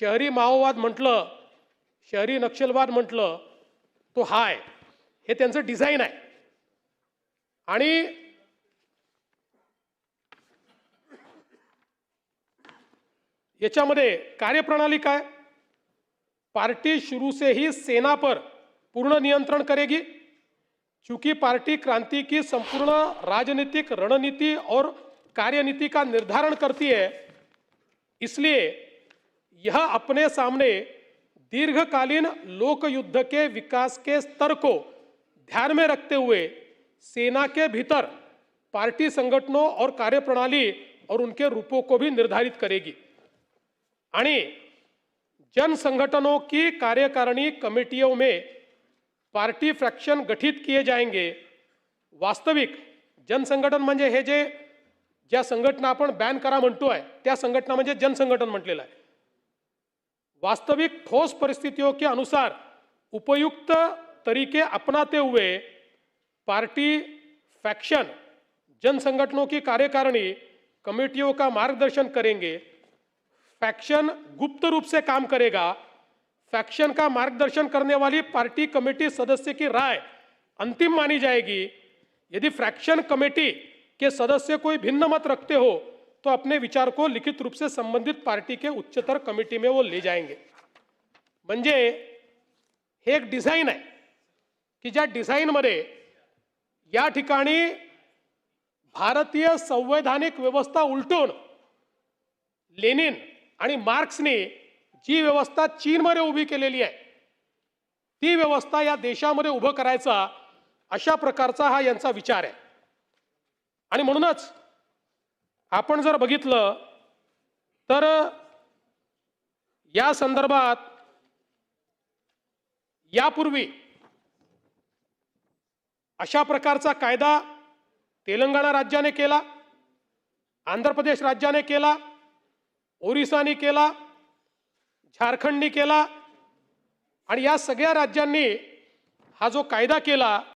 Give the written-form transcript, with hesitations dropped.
शहरी माओवाद म्हटलं, शहरी नक्षलवाद म्हटलं, तो हा आहे. हे त्यांचं डिझाईन आहे. आणि याच्यामध्ये कार्यप्रणाली काय? पार्टी शुरू से ही सेना पर पूर्ण नियंत्रण करेगी, चूंकि पार्टी क्रांति की संपूर्ण राजनीतिक रणनीति और कार्यनीति का निर्धारण करती है, इसलिए यह अपने सामने दीर्घकालीन लोक युद्ध के विकास के स्तर को ध्यान में रखते हुए सेना के भीतर पार्टी संगठनों और कार्यप्रणाली और उनके रूपों को भी निर्धारित करेगी। आणि जन संगठनों की कार्यकारिणी कमेटियों में पार्टी फ्रैक्शन गठित किए जाएंगे। वास्तविक जनसंघटन म्हणजे हे जे ज्या संघटना आपण बॅन करा म्हणतोय त्या संघटना म्हणजे जनसंघटन म्हटलेलं आहे। वास्तविक ठोस परिस्थितियों के अनुसार उपयुक्त तरीके अपनाते हुए पार्टी फैक्शन जन संगठनों की कार्यकारिणी कमेटियों का मार्गदर्शन करेंगे। फैक्शन गुप्त रूप से काम करेगा। फैक्शन का मार्गदर्शन करने वाली पार्टी कमेटी सदस्य की राय अंतिम मानी जाएगी। यदि फ्रैक्शन कमेटी के सदस्य कोई भिन्न मत रखते हो तो अपने विचार को लिखित रूप से संबंधित पार्टी के उच्चतर कमेटी में वो ले जाएंगे। म्हणजे हे एक डिझाईन आहे की ज्या डिझाईनमध्ये या ठिकाणी भारतीय संवैधानिक व्यवस्था उलटून लेनिन आणि मार्क्सने जी व्यवस्था चीनमध्ये उभी केलेली आहे ती व्यवस्था या देशामध्ये उभं करायचा अशा प्रकारचा हा यांचा विचार आहे। आणि म्हणूनच आपण जर बघितलं तर या संदर्भात यापूर्वी अशा प्रकारचा कायदा तेलंगणा राज्याने केला, आंध्र प्रदेश राज्याने केला, ओरिसाने केला, झारखंडने केला आणि या सगळ्या राज्यांनी हा जो कायदा केला